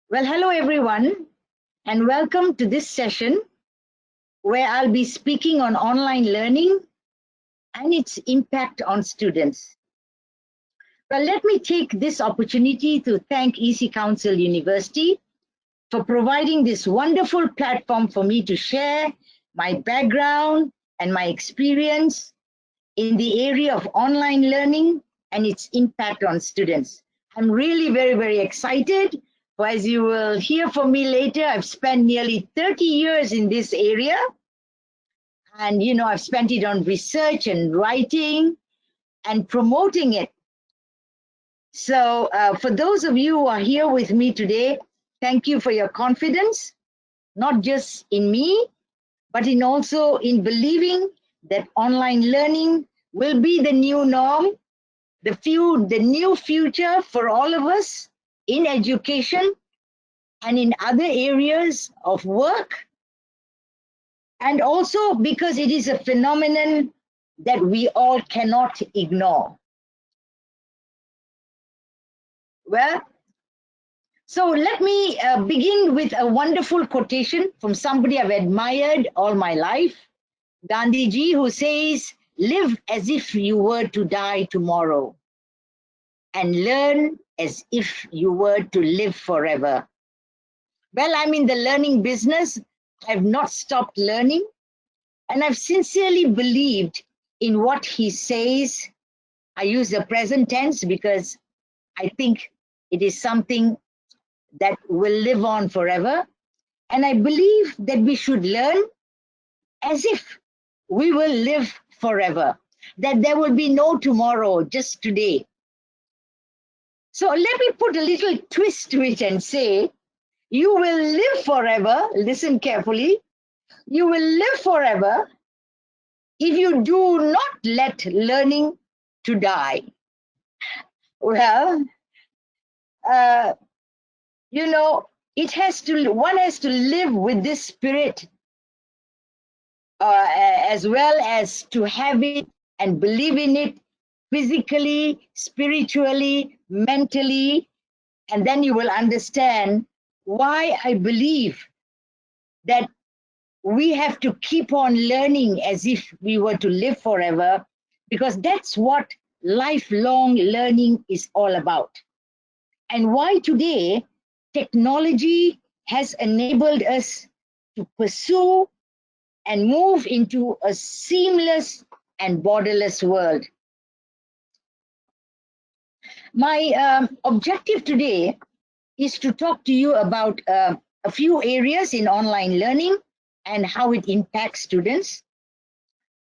Well, hello everyone, and welcome to this session where I'll be speaking on online learning and its impact on students. Well, let me take this opportunity to thank EC Council University for providing this wonderful platform for me to share my background and my experience in the area of online learning and its impact on students. I'm really very excited. For as you will hear from me later, I've spent nearly 30 years in this area. And, I've spent it on research and writing and promoting it. So for those of you who are here with me today, thank you for your confidence, not just in me, but in also in believing that online learning will be the new norm, the new future for all of us in education and in other areas of work, and also because it is a phenomenon that we all cannot ignore. Well, so let me begin with a wonderful quotation from somebody I've admired all my life, Gandhiji, who says, "Live as if you were to die tomorrow, and learn as if you were to live forever." Well, I'm in the learning business. I've not stopped learning, and I've sincerely believed in what he says. I use the present tense because I think it is something that will live on forever. And I believe that we should learn as if we will live forever, that there will be no tomorrow, just today. So let me put a little twist to it and say, you will live forever, listen carefully, you will live forever if you do not let learning to die. Well, it has to, one has to live with this spirit as well as to have it and believe in it physically, spiritually, mentally, and then you will understand why I believe that we have to keep on learning as if we were to live forever, because that's what lifelong learning is all about. And why today technology has enabled us to pursue and move into a seamless and borderless world. My objective today is to talk to you about a few areas in online learning and how it impacts students.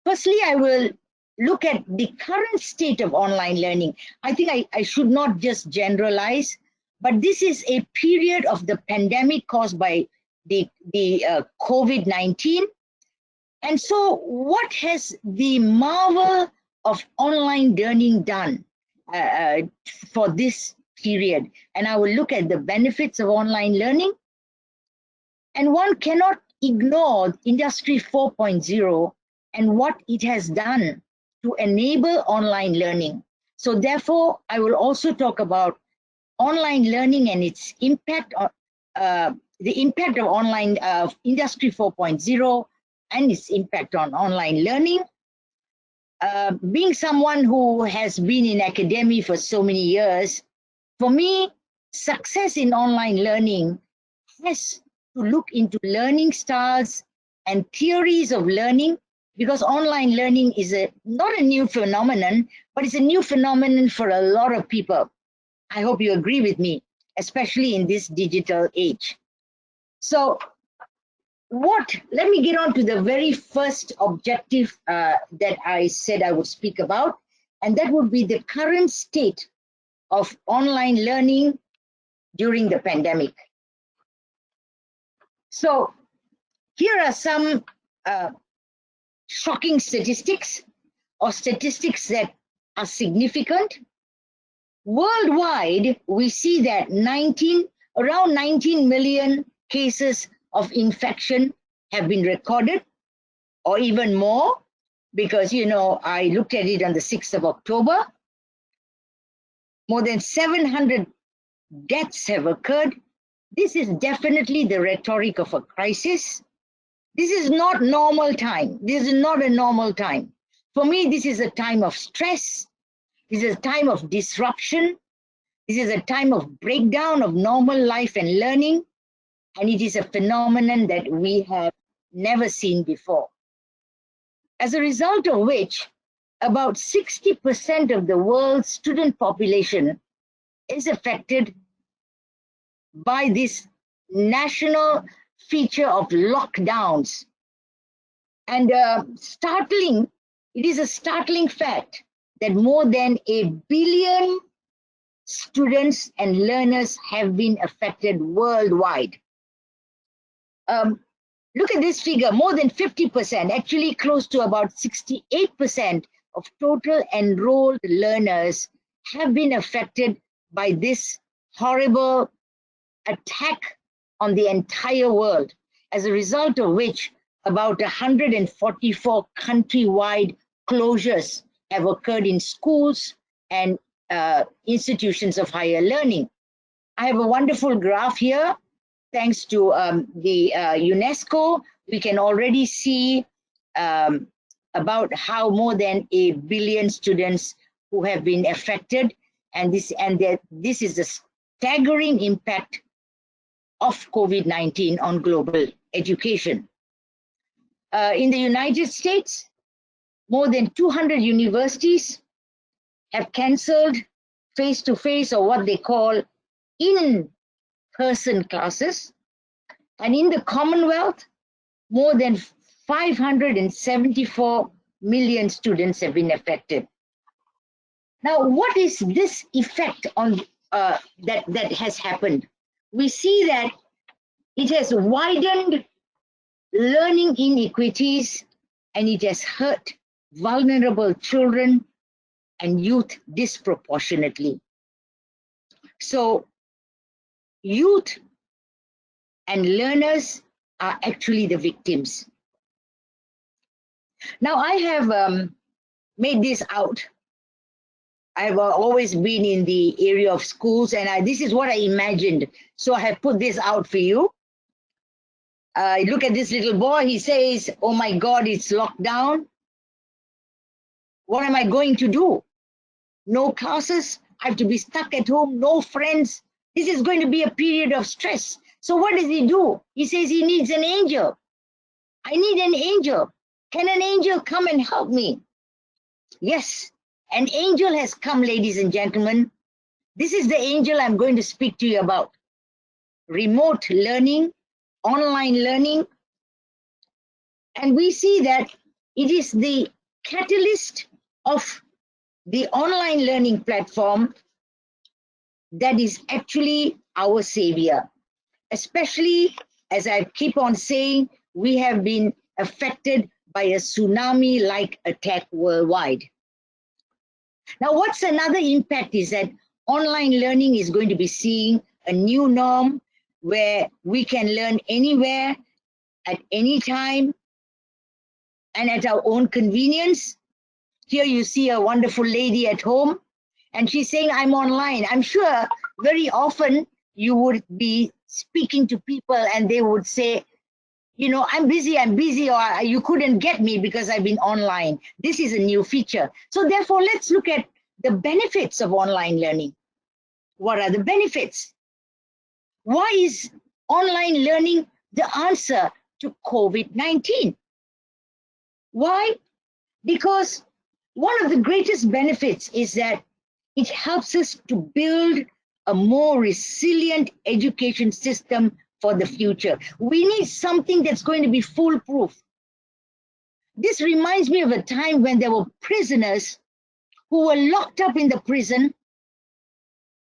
Firstly, I will look at the current state of online learning. I think I should not just generalize, but this is a period of the pandemic caused by the COVID-19. And so what has the marvel of online learning done for this period? And I will look at the benefits of online learning. And one cannot ignore Industry 4.0 and what it has done to enable online learning. So therefore, I will also talk about online learning and its impact on the impact of online Industry 4.0 and its impact on online learning. Being someone who has been in academia for so many years, for me, success in online learning has to look into learning styles and theories of learning, because online learning is not a new phenomenon, but it's a new phenomenon for a lot of people. I hope you agree with me, especially in this digital age. So let me get on to the very first objective that I said I would speak about, and that would be the current state of online learning during the pandemic. So here are some shocking statistics, or statistics that are significant. Worldwide, we see that around 19 million cases of infection have been recorded, or even more, because, I looked at it on the 6th of October. More than 700 deaths have occurred, This is definitely the rhetoric of a crisis. This is not normal time. This is not a normal time. For me, this is a time of stress. This is a time of disruption. This is a time of breakdown of normal life and learning. And it is a phenomenon that we have never seen before. As a result of which, about 60% of the world's student population is affected by this national feature of lockdowns. And it is a startling fact that more than 1 billion students and learners have been affected worldwide. Look at this figure, more than 50%, actually close to about 68% of total enrolled learners have been affected by this horrible attack on the entire world, as a result of which about 144 countrywide closures have occurred in schools and institutions of higher learning. I have a wonderful graph here. Thanks to the UNESCO, we can already see about how more than 1 billion students who have been affected, and this is the staggering impact of COVID-19 on global education. In the United States, more than 200 universities have cancelled face-to-face, or what they call in-person classes. And in the Commonwealth, more than 574 million students have been affected. Now, what is this effect on that has happened? We see that it has widened learning inequities, and it has hurt vulnerable children and youth disproportionately. So youth and learners are actually the victims. Now, I have made this out. I've always been in the area of schools, and this is what I imagined. So I have put this out for you. Look at this little boy. He says, oh my God, it's locked down. What am I going to do? No classes. I have to be stuck at home, no friends. This is going to be a period of stress. So what does he do? He says he needs an angel. I need an angel. Can an angel come and help me? Yes, an angel has come, ladies and gentlemen. This is the angel I'm going to speak to you about. Remote learning, online learning. And we see that it is the catalyst of the online learning platform that is actually our savior. Especially, as I keep on saying, we have been affected by a tsunami-like attack worldwide. Now, what's another impact is that online learning is going to be seeing a new norm where we can learn anywhere, at any time, and at our own convenience. Here you see a wonderful lady at home, and she's saying, I'm online. I'm sure very often you would be speaking to people and they would say, you know, I'm busy, or you couldn't get me because I've been online. This is a new feature. So therefore, let's look at the benefits of online learning. What are the benefits? Why is online learning the answer to COVID-19? Why? Because one of the greatest benefits is that it helps us to build a more resilient education system for the future. We need something that's going to be foolproof. This reminds me of a time when there were prisoners who were locked up in the prison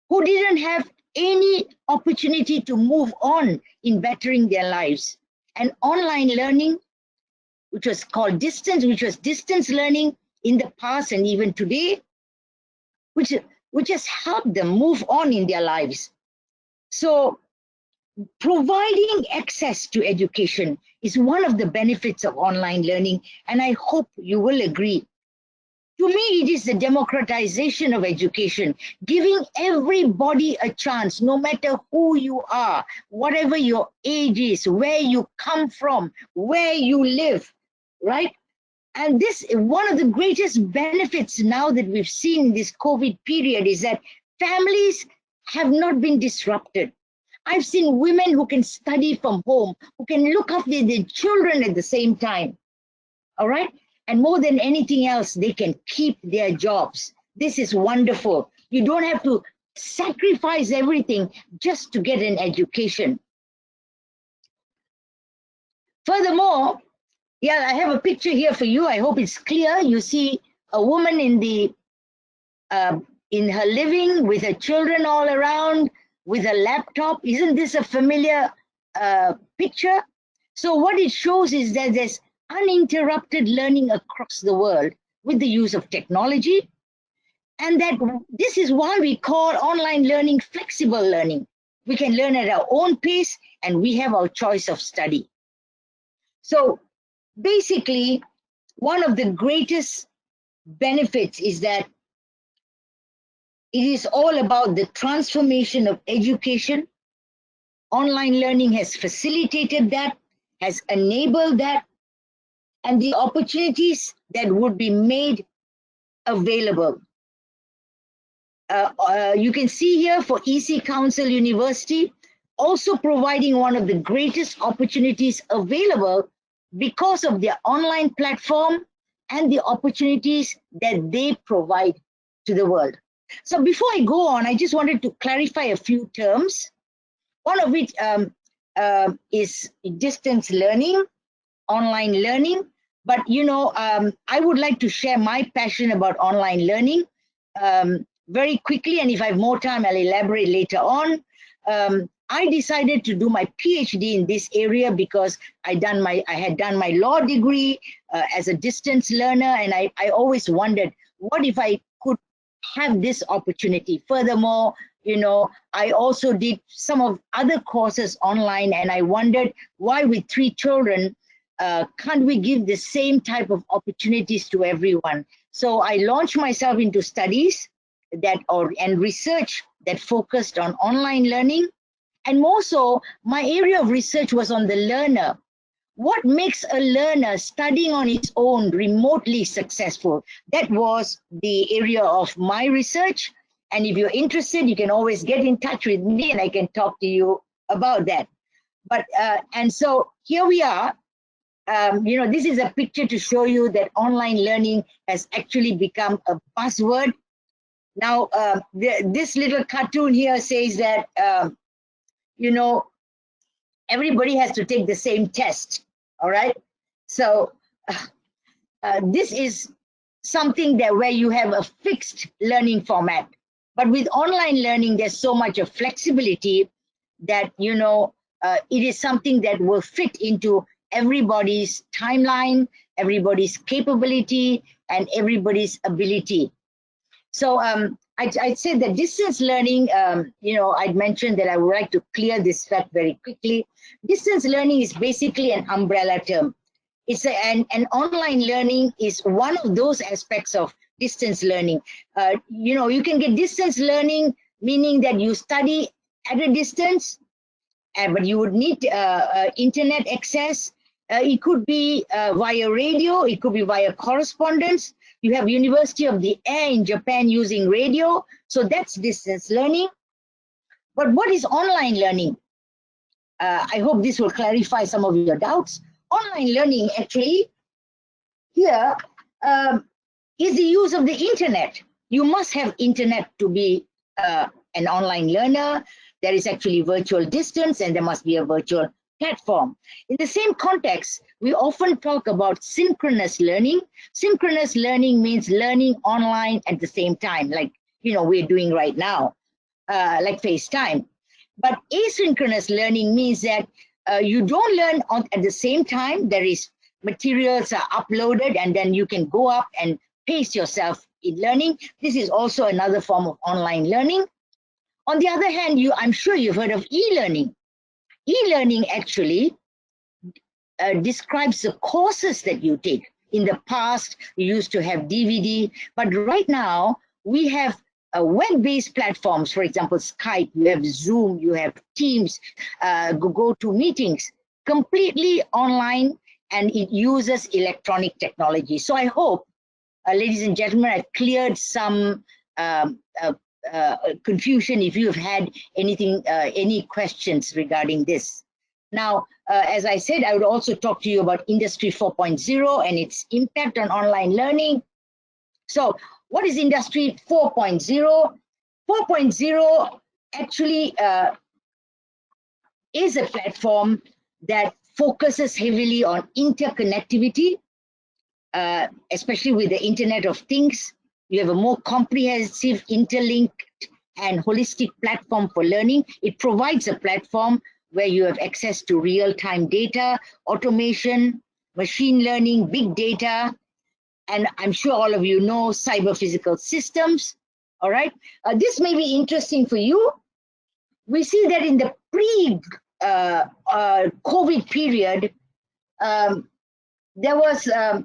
who didn't have any opportunity to move on in bettering their lives. And online learning, which was called distance learning in the past and even today, which has helped them move on in their lives. So providing access to education is one of the benefits of online learning, and I hope you will agree. To me, it is the democratization of education, giving everybody a chance, no matter who you are, whatever your age is, where you come from, where you live, right? And this, one of the greatest benefits now that we've seen in this COVID period is that families have not been disrupted. I've seen women who can study from home, who can look after their children at the same time, all right? And more than anything else, they can keep their jobs. This is wonderful. You don't have to sacrifice everything just to get an education. Furthermore, yeah, I have a picture here for you. I hope it's clear. You see a woman in her living with her children all around with a laptop. Isn't this a familiar picture? So what it shows is that there's uninterrupted learning across the world with the use of technology, and that this is why we call online learning flexible learning. We can learn at our own pace, and we have our choice of study. So basically, one of the greatest benefits is that it is all about the transformation of education. Online learning has facilitated that, has enabled that, and the opportunities that would be made available. You can see here for EC Council University, also providing one of the greatest opportunities available because of their online platform and the opportunities that they provide to the world. So before I go on, I just wanted to clarify a few terms. One of which is distance learning, online learning. But you know, I would like to share my passion about online learning very quickly, and if I have more time, I'll elaborate later on. I decided to do my PhD in this area because I had done my law degree as a distance learner, and I always wondered, what if I could have this opportunity? Furthermore, you know, I also did some of other courses online, and I wondered why with 3 children, can't we give the same type of opportunities to everyone? So I launched myself into studies and research that focused on online learning. And more so, my area of research was on the learner. What makes a learner studying on his own remotely successful? That was the area of my research. And if you're interested, you can always get in touch with me and I can talk to you about that. But, and so here we are. You know, this is a picture to show you that online learning has actually become a buzzword. Now, this little cartoon here says that, you know, everybody has to take the same test, all right? So this is something that where you have a fixed learning format. But with online learning, there's so much of flexibility that, you know, it is something that will fit into everybody's timeline, everybody's capability, and everybody's ability. So I'd say that distance learning, you know, I'd mentioned that I would like to clear this fact very quickly. Distance learning is basically an umbrella term. It's and online learning is one of those aspects of distance learning. You know, you can get distance learning, meaning that you study at a distance, but you would need internet access. It could be via radio, it could be via correspondence. You have University of the Air in Japan using radio, so that's distance learning. But what is online learning? I hope this will clarify some of your doubts. Online learning actually here is the use of the internet. You must have internet to be an online learner. There is actually virtual distance and there must be a virtual platform. In the same context, we often talk about synchronous learning. Synchronous learning means learning online at the same time, like, you know, we're doing right now, like FaceTime. But asynchronous learning means that you don't learn at the same time. There is materials are uploaded and then you can go up and pace yourself in learning. This is also another form of online learning. On the other hand, I'm sure you've heard of e-learning. E-learning actually describes the courses that you take. In the past, we used to have DVD, but right now we have web-based platforms. For example, Skype, you have Zoom, you have Teams, go to meetings, completely online, and it uses electronic technology. So I hope, ladies and gentlemen, I cleared some confusion if you have had anything, any questions regarding this. Now, as I said, I would also talk to you about Industry 4.0 and its impact on online learning. So what is Industry 4.0? 4.0 actually is a platform that focuses heavily on interconnectivity, especially with the Internet of Things. You have a more comprehensive, interlinked, and holistic platform for learning. It provides a platform where you have access to real-time data, automation, machine learning, big data, and I'm sure all of you know cyber physical systems. All right, this may be interesting for you. We see that in the pre-COVID period, there was an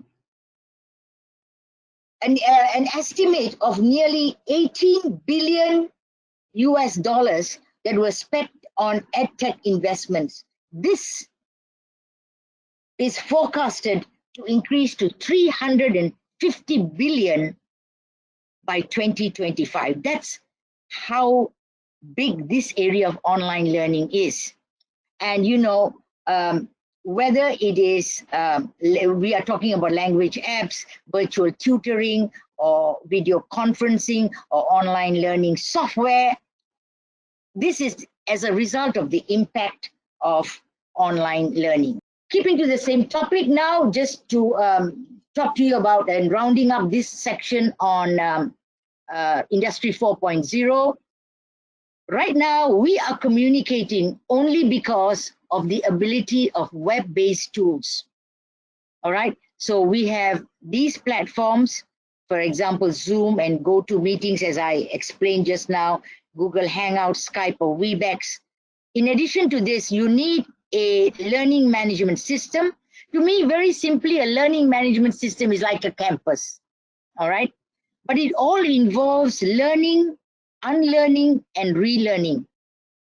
estimate of nearly 18 billion US dollars that were spent on edtech investments. This is forecasted to increase to 350 billion by 2025. That's how big this area of online learning is. And you know, whether it is, we are talking about language apps, virtual tutoring, or video conferencing, or online learning software, this is as a result of the impact of online learning. Keeping to the same topic now, just to talk to you about and rounding up this section on Industry 4.0. Right now, we are communicating only because of the ability of web-based tools. All right, so we have these platforms, for example, Zoom and GoToMeetings, as I explained just now, Google Hangouts, Skype, or Webex. In addition to this, you need a learning management system. To me, very simply, a learning management system is like a campus, all right? But it all involves learning, unlearning, and relearning,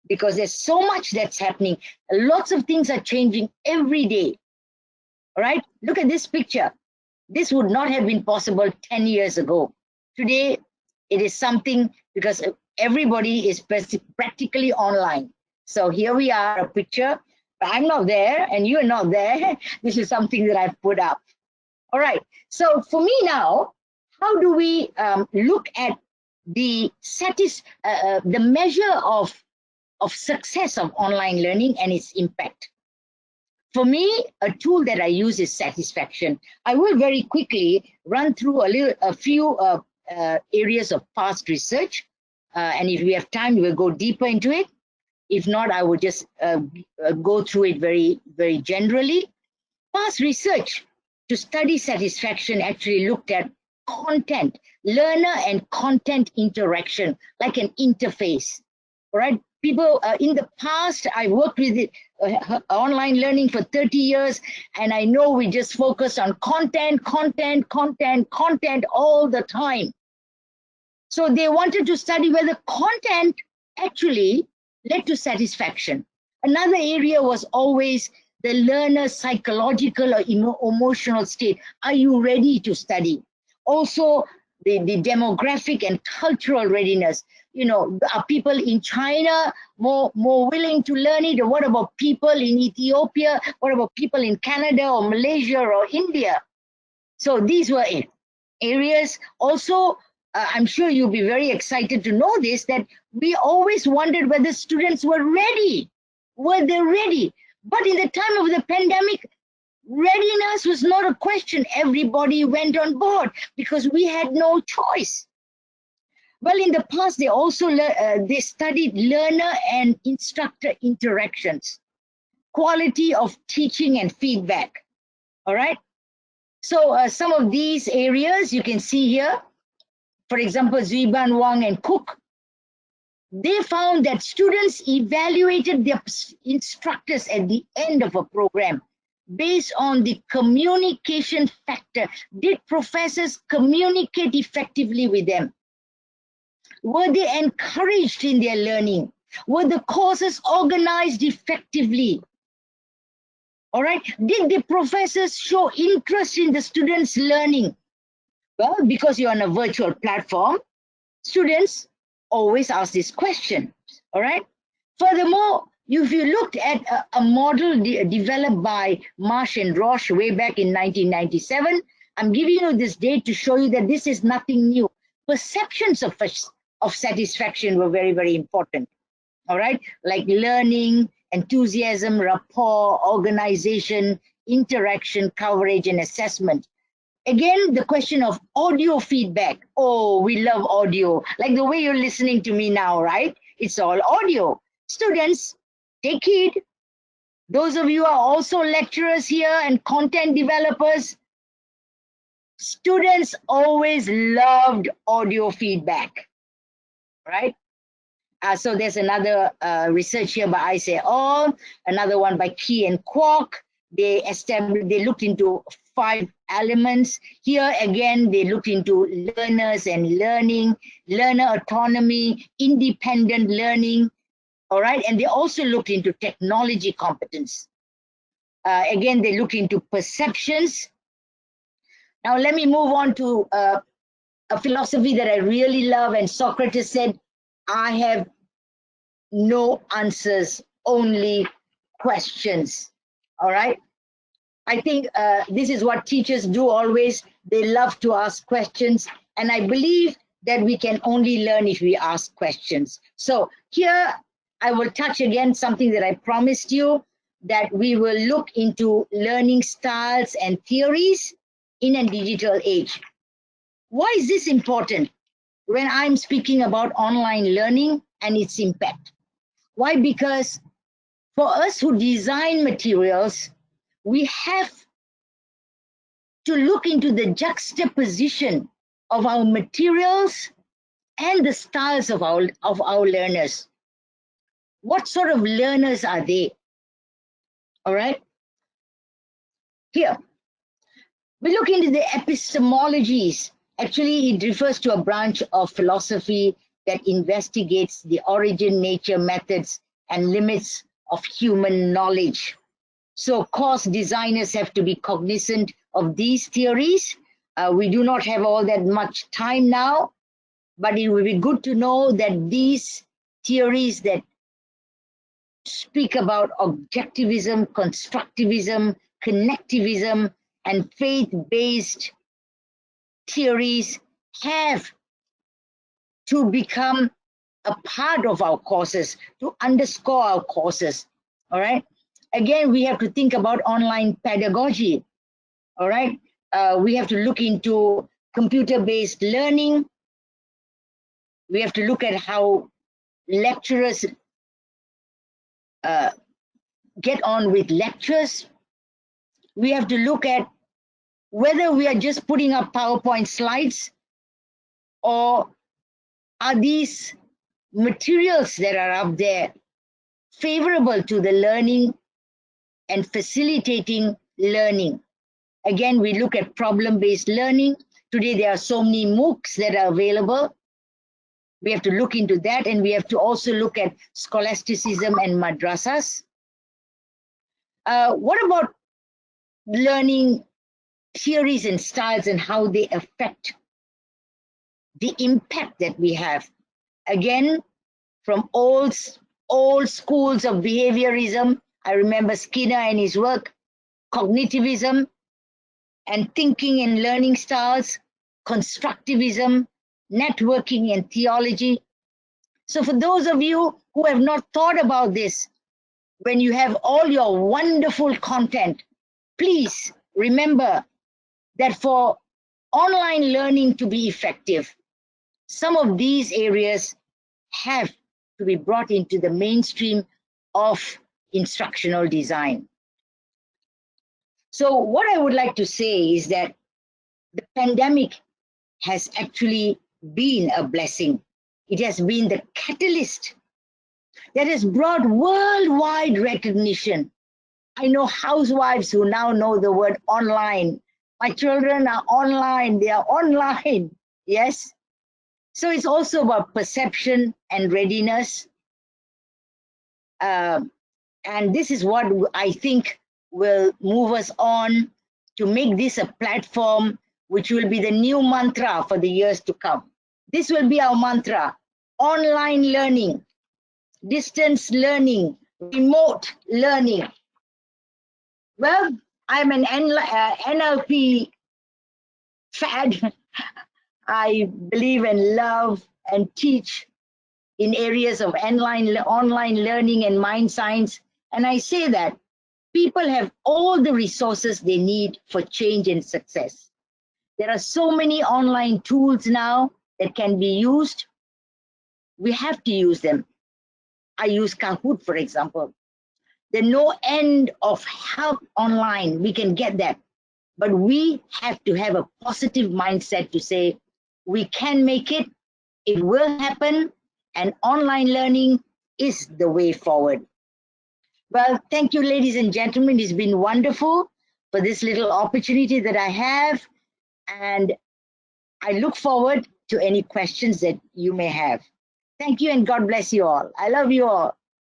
because there's so much that's happening. Lots of things are changing every day, all right? Look at this picture. This would not have been possible 10 years ago. Today, it is something because everybody is practically online. So here we are, a picture. I'm not there and you're not there. This is something that I've put up. All right, so for me now, how do we look at the measure of success of online learning and its impact? For me, a tool that I use is satisfaction. I will very quickly run through a few areas of past research, and if we have time, we'll go deeper into it. If not, I will just go through it very, very generally. Past research to study satisfaction actually looked at content, learner and content interaction, like an interface, all right? People, in the past, I worked with it, online learning for 30 years, and I know we just focus on content all the time. So they wanted to study whether content actually led to satisfaction. Another area was always the learner's psychological or emotional state. Are you ready to study? Also, the demographic and cultural readiness. You know, are people in China more willing to learn it? Or what about people in Ethiopia? What about people in Canada or Malaysia or India? So these were it. Areas. Also, I'm sure you'll be very excited to know this, that we always wondered whether students were ready. Were they ready? But in the time of the pandemic, readiness was not a question. Everybody went on board because we had no choice. Well, in the past, they also they studied learner and instructor interactions, quality of teaching and feedback. All right. So some of these areas you can see here. For example, Zuiban, Wang, and Cook, they found that students evaluated their instructors at the end of a program. based on the communication factor. Did professors communicate effectively with them? Were they encouraged in their learning? Were the courses organized effectively? All right. Did the professors show interest in the students' learning? Well, because you're on a virtual platform, students always ask this question. All right. Furthermore, if you looked at a model developed by Marsh and Roche way back in 1997, I'm giving you this date to show you that this is nothing new. Perceptions of satisfaction were very, very important. All right, like learning, enthusiasm, rapport, organization, interaction, coverage, and assessment. Again, the question of audio feedback. Oh, we love audio, like the way you're listening to me now, right? It's all audio. Students, take heed. Those of you who are also lecturers here and content developers, students always loved audio feedback, right? So there's another research here by Ice et al., another one by Key and Kwok. They looked into 5 elements. Here again, they looked into learners and learning, learner autonomy, independent learning, all right? And they also looked into technology competence. Again, they looked into perceptions. Now let me move on to a philosophy that I really love, and Socrates said, I have no answers, only questions. All right. I think this is what teachers do always. They love to ask questions. And I believe that we can only learn if we ask questions. So here I will touch again something that I promised you, that we will look into learning styles and theories in a digital age. Why is this important when I'm speaking about online learning and its impact? Why? Because for us who design materials, we have to look into the juxtaposition of our materials and the styles of our learners. What sort of learners are they? All right. Here, we look into the epistemologies. Actually, it refers to a branch of philosophy that investigates the origin, nature, methods, and limits of human knowledge. So course designers have to be cognizant of these theories. We do not have all that much time now, but it will be good to know that these theories that speak about objectivism, constructivism, connectivism, and faith-based theories have to become a part of our courses, to underscore our courses, all right? Again, we have to think about online pedagogy, all right? We have to look into computer-based learning. We have to look at how lecturers get on with lectures. We have to look at whether we are just putting up PowerPoint slides, or are these materials that are up there favorable to the learning and facilitating learning. Again, we look at problem-based learning. Today, there are so many MOOCs that are available. We have to look into that, and we have to also look at scholasticism and madrasas. What about learning theories and styles and how they affect the impact that we have? Again, from old schools of behaviorism, I remember Skinner and his work, cognitivism and thinking and learning styles, constructivism, networking and theology. So for those of you who have not thought about this, when you have all your wonderful content, please remember that for online learning to be effective, some of these areas have to be brought into the mainstream of instructional design. So what I would like to say is that the pandemic has actually been a blessing. It has been the catalyst that has brought worldwide recognition I know housewives who now know the word online. My children are online, they are online. Yes. So it's also about perception and readiness. And this is what I think will move us on to make this a platform which will be the new mantra for the years to come. This will be our mantra: online learning, distance learning, remote learning. Well, I'm an NLP fad. I believe and love and teach in areas of online learning and mind science. And I say that people have all the resources they need for change and success. There are so many online tools now that can be used. We have to use them. I use Kahoot, for example. There's no end of help online. We can get that. But we have to have a positive mindset to say, we can make it, it will happen, and online learning is the way forward. Well, thank you, ladies and gentlemen. It's been wonderful for this little opportunity that I have. And I look forward to any questions that you may have. Thank you and God bless you all. I love you all.